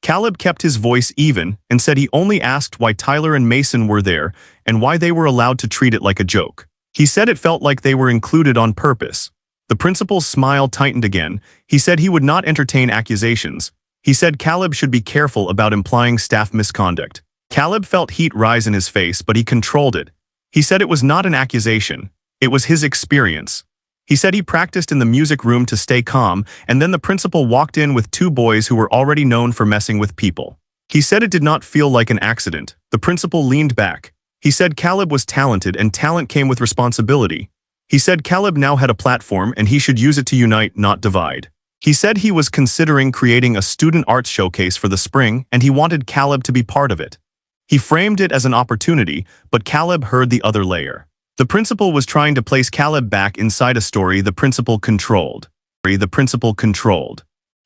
Caleb kept his voice even and said he only asked why Tyler and Mason were there and why they were allowed to treat it like a joke. He said it felt like they were included on purpose. The principal's smile tightened again. He said he would not entertain accusations. He said Caleb should be careful about implying staff misconduct. Caleb felt heat rise in his face, but he controlled it. He said it was not an accusation. It was his experience. He said he practiced in the music room to stay calm, and then the principal walked in with two boys who were already known for messing with people. He said it did not feel like an accident. The principal leaned back. He said Caleb was talented and talent came with responsibility. He said Caleb now had a platform and he should use it to unite, not divide. He said he was considering creating a student arts showcase for the spring and he wanted Caleb to be part of it. He framed it as an opportunity, but Caleb heard the other layer. The principal was trying to place Caleb back inside a story the principal controlled.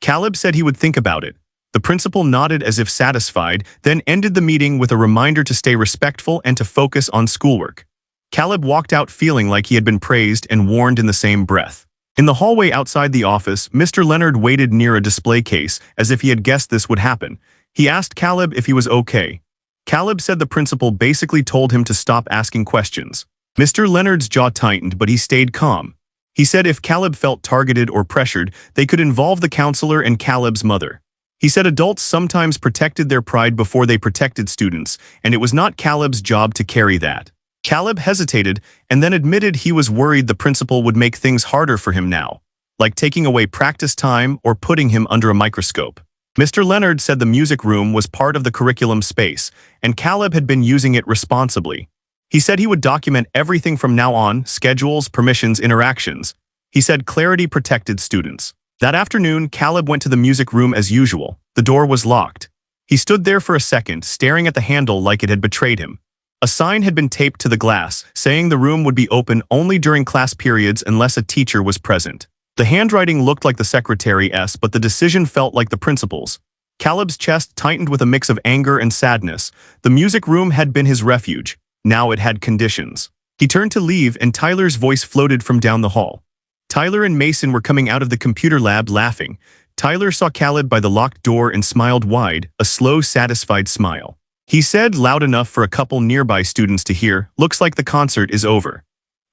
Caleb said he would think about it. The principal nodded as if satisfied, then ended the meeting with a reminder to stay respectful and to focus on schoolwork. Caleb walked out feeling like he had been praised and warned in the same breath. In the hallway outside the office, Mr. Leonard waited near a display case as if he had guessed this would happen. He asked Caleb if he was okay. Caleb said the principal basically told him to stop asking questions. Mr. Leonard's jaw tightened, but he stayed calm. He said if Caleb felt targeted or pressured, they could involve the counselor and Caleb's mother. He said adults sometimes protected their pride before they protected students, and it was not Caleb's job to carry that. Caleb hesitated and then admitted he was worried the principal would make things harder for him now, like taking away practice time or putting him under a microscope. Mr. Leonard said the music room was part of the curriculum space, and Caleb had been using it responsibly. He said he would document everything from now on, schedules, permissions, interactions. He said clarity protected students. That afternoon, Caleb went to the music room as usual. The door was locked. He stood there for a second, staring at the handle like it had betrayed him. A sign had been taped to the glass, saying the room would be open only during class periods unless a teacher was present. The handwriting looked like the secretary's, but the decision felt like the principal's. Caleb's chest tightened with a mix of anger and sadness. The music room had been his refuge. Now it had conditions. He turned to leave and Tyler's voice floated from down the hall. Tyler and Mason were coming out of the computer lab laughing. Tyler saw Caleb by the locked door and smiled wide, a slow, satisfied smile. He said loud enough for a couple nearby students to hear, "Looks like the concert is over."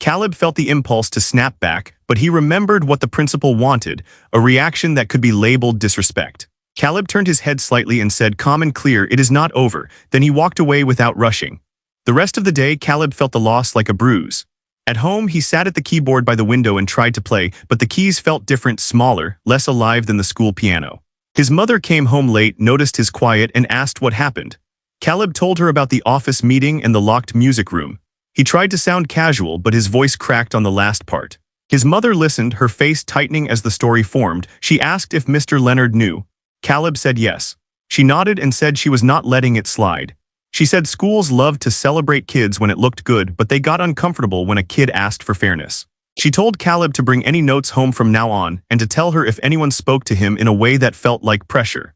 Caleb felt the impulse to snap back, but he remembered what the principal wanted, a reaction that could be labeled disrespect. Caleb turned his head slightly and said calm and clear, "It is not over." Then he walked away without rushing. The rest of the day, Caleb felt the loss like a bruise. At home, he sat at the keyboard by the window and tried to play, but the keys felt different, smaller, less alive than the school piano. His mother came home late, noticed his quiet, and asked what happened. Caleb told her about the office meeting and the locked music room. He tried to sound casual, but his voice cracked on the last part. His mother listened, her face tightening as the story formed. She asked if Mr. Leonard knew. Caleb said yes. She nodded and said she was not letting it slide. She said schools loved to celebrate kids when it looked good, but they got uncomfortable when a kid asked for fairness. She told Caleb to bring any notes home from now on and to tell her if anyone spoke to him in a way that felt like pressure.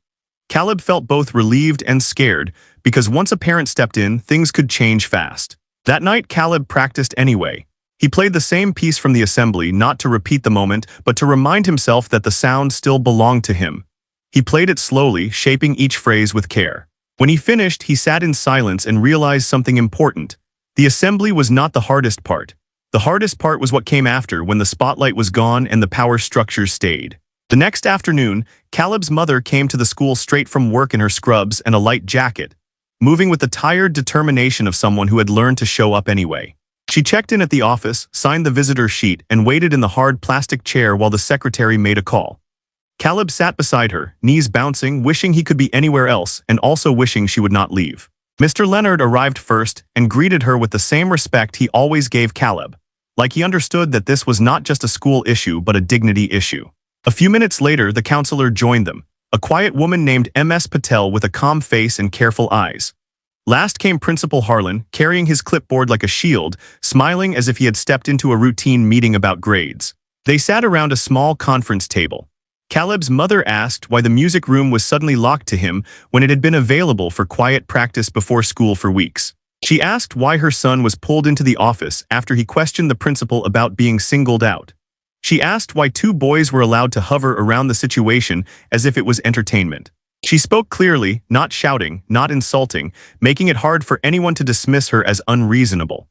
Caleb felt both relieved and scared, because once a parent stepped in, things could change fast. That night, Caleb practiced anyway. He played the same piece from the assembly, not to repeat the moment, but to remind himself that the sound still belonged to him. He played it slowly, shaping each phrase with care. When he finished, he sat in silence and realized something important. The assembly was not the hardest part. The hardest part was what came after, when the spotlight was gone and the power structure stayed. The next afternoon, Caleb's mother came to the school straight from work in her scrubs and a light jacket, moving with the tired determination of someone who had learned to show up anyway. She checked in at the office, signed the visitor sheet, and waited in the hard plastic chair while the secretary made a call. Caleb sat beside her, knees bouncing, wishing he could be anywhere else, and also wishing she would not leave. Mr. Leonard arrived first and greeted her with the same respect he always gave Caleb, like he understood that this was not just a school issue but a dignity issue. A few minutes later, the counselor joined them, a quiet woman named Ms. Patel with a calm face and careful eyes. Last came Principal Harlan, carrying his clipboard like a shield, smiling as if he had stepped into a routine meeting about grades. They sat around a small conference table. Caleb's mother asked why the music room was suddenly locked to him when it had been available for quiet practice before school for weeks. She asked why her son was pulled into the office after he questioned the principal about being singled out. She asked why two boys were allowed to hover around the situation as if it was entertainment. She spoke clearly, not shouting, not insulting, making it hard for anyone to dismiss her as unreasonable.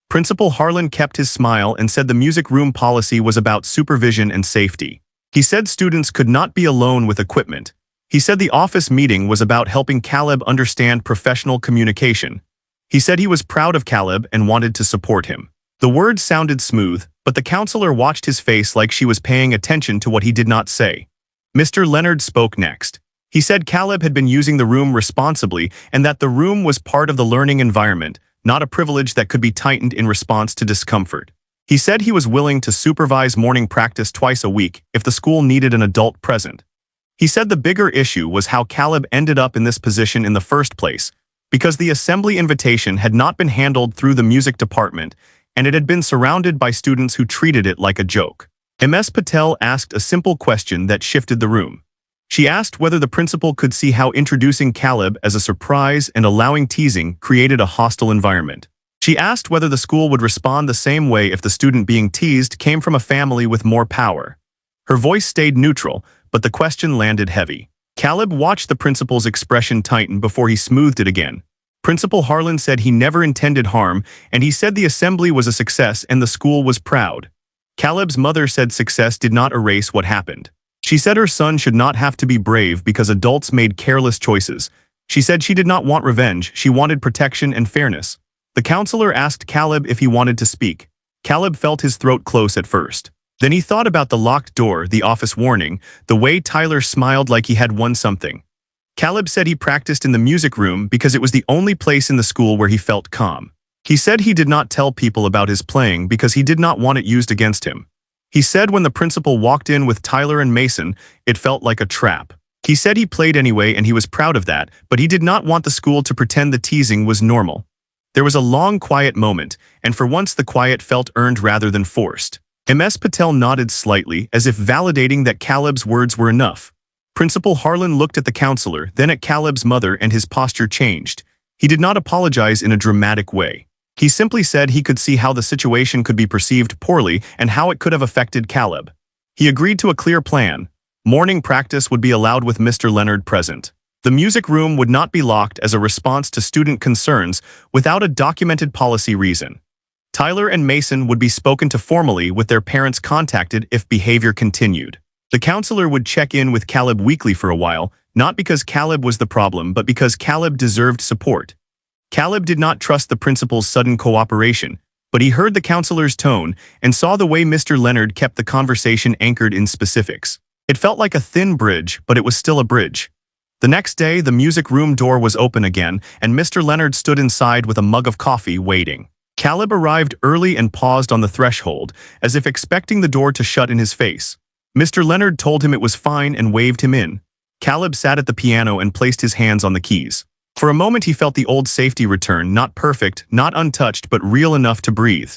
Principal Harlan kept his smile and said the music room policy was about supervision and safety. He said students could not be alone with equipment. He said the office meeting was about helping Caleb understand professional communication. He said he was proud of Caleb and wanted to support him. The words sounded smooth, but the counselor watched his face like she was paying attention to what he did not say. Mr. Leonard spoke next. He said Caleb had been using the room responsibly and that the room was part of the learning environment, not a privilege that could be tightened in response to discomfort. He said he was willing to supervise morning practice twice a week if the school needed an adult present. He said the bigger issue was how Caleb ended up in this position in the first place, because the assembly invitation had not been handled through the music department and it had been surrounded by students who treated it like a joke. Ms. Patel asked a simple question that shifted the room. She asked whether the principal could see how introducing Caleb as a surprise and allowing teasing created a hostile environment. She asked whether the school would respond the same way if the student being teased came from a family with more power. Her voice stayed neutral, but the question landed heavy. Caleb watched the principal's expression tighten before he smoothed it again. Principal Harlan said he never intended harm, and he said the assembly was a success and the school was proud. Caleb's mother said success did not erase what happened. She said her son should not have to be brave because adults made careless choices. She said she did not want revenge, she wanted protection and fairness. The counselor asked Caleb if he wanted to speak. Caleb felt his throat close at first. Then he thought about the locked door, the office warning, the way Tyler smiled like he had won something. Caleb said he practiced in the music room because it was the only place in the school where he felt calm. He said he did not tell people about his playing because he did not want it used against him. He said when the principal walked in with Tyler and Mason, it felt like a trap. He said he played anyway and he was proud of that, but he did not want the school to pretend the teasing was normal. There was a long, quiet moment, and for once the quiet felt earned rather than forced. Ms. Patel nodded slightly, as if validating that Caleb's words were enough. Principal Harlan looked at the counselor, then at Caleb's mother, and his posture changed. He did not apologize in a dramatic way. He simply said he could see how the situation could be perceived poorly and how it could have affected Caleb. He agreed to a clear plan. Morning practice would be allowed with Mr. Leonard present. The music room would not be locked as a response to student concerns without a documented policy reason. Tyler and Mason would be spoken to formally with their parents contacted if behavior continued. The counselor would check in with Caleb weekly for a while, not because Caleb was the problem but because Caleb deserved support. Caleb did not trust the principal's sudden cooperation, but he heard the counselor's tone and saw the way Mr. Leonard kept the conversation anchored in specifics. It felt like a thin bridge, but it was still a bridge. The next day, the music room door was open again, and Mr. Leonard stood inside with a mug of coffee, waiting. Caleb arrived early and paused on the threshold, as if expecting the door to shut in his face. Mr. Leonard told him it was fine and waved him in. Caleb sat at the piano and placed his hands on the keys. For a moment he felt the old safety return, not perfect, not untouched, but real enough to breathe.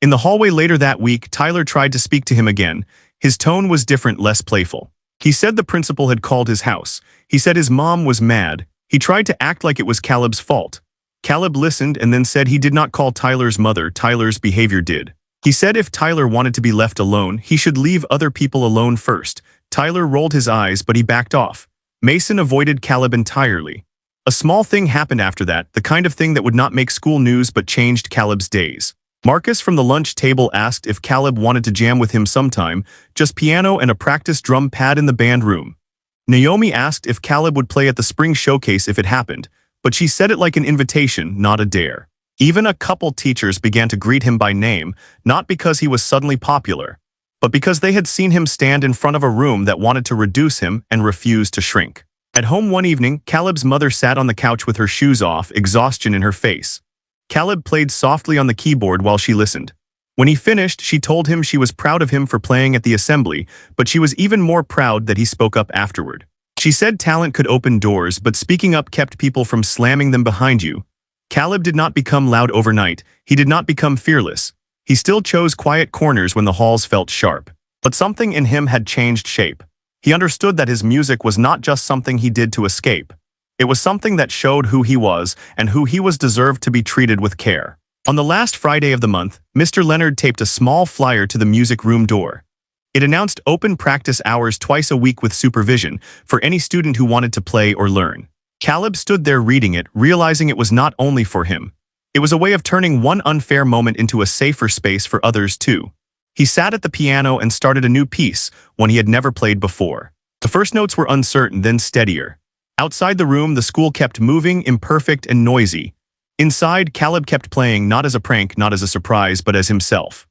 In the hallway later that week, Tyler tried to speak to him again. His tone was different, less playful. He said the principal had called his house. He said his mom was mad. He tried to act like it was Caleb's fault. Caleb listened and then said he did not call Tyler's mother, Tyler's behavior did. He said if Tyler wanted to be left alone, he should leave other people alone first. Tyler rolled his eyes, but he backed off. Mason avoided Caleb entirely. A small thing happened after that, the kind of thing that would not make school news but changed Caleb's days. Marcus from the lunch table asked if Caleb wanted to jam with him sometime, just piano and a practice drum pad in the band room. Naomi asked if Caleb would play at the spring showcase if it happened, but she said it like an invitation, not a dare. Even a couple teachers began to greet him by name, not because he was suddenly popular, but because they had seen him stand in front of a room that wanted to reduce him and refused to shrink. At home one evening, Caleb's mother sat on the couch with her shoes off, exhaustion in her face. Caleb played softly on the keyboard while she listened. When he finished, she told him she was proud of him for playing at the assembly, but she was even more proud that he spoke up afterward. She said talent could open doors, but speaking up kept people from slamming them behind you. Caleb did not become loud overnight. He did not become fearless. He still chose quiet corners when the halls felt sharp. But something in him had changed shape. He understood that his music was not just something he did to escape. It was something that showed who he was and who he was deserved to be treated with care. On the last Friday of the month, Mr. Leonard taped a small flyer to the music room door. It announced open practice hours twice a week with supervision for any student who wanted to play or learn. Caleb stood there reading it, realizing it was not only for him. It was a way of turning one unfair moment into a safer space for others too. He sat at the piano and started a new piece, one he had never played before. The first notes were uncertain, then steadier. Outside the room, the school kept moving, imperfect and noisy. Inside, Caleb kept playing, not as a prank, not as a surprise, but as himself.